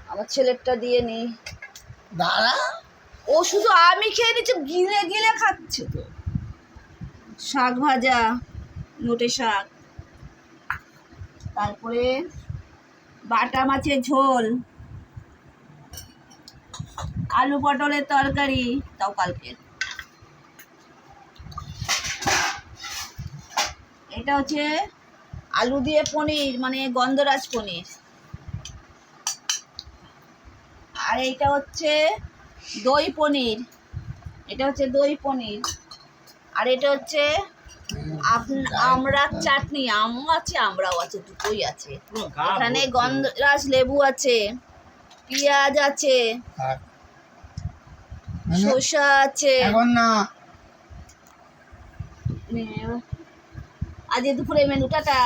আমার ছেলেরটা দিয়ে নি দাঁড়া, ও শুধু আমি খেয়ে নিচ্ছে, গিলে গিলে খাচ্ছে তো। শাক ভাজা, নোটে শাক, তারপরে বাটা মাছের ঝোল, আলু পটলের তরকারি, তাও কালকে। এটা হচ্ছে আলু দিয়ে পনির, মানে গন্ধরাজ পনির। আর এইটা হচ্ছে দই পনির, এটা হচ্ছে দই পনির। আর এটা হচ্ছে আমড়ার চাটনি, আমও আছে আমরাও আছে, দুটোই আছে। এখানে গন্ধরাজ লেবু আছে, পেঁয়াজ আছে, শসা আছে। এখন না, আজ দুপুরে মেনু। টাটা।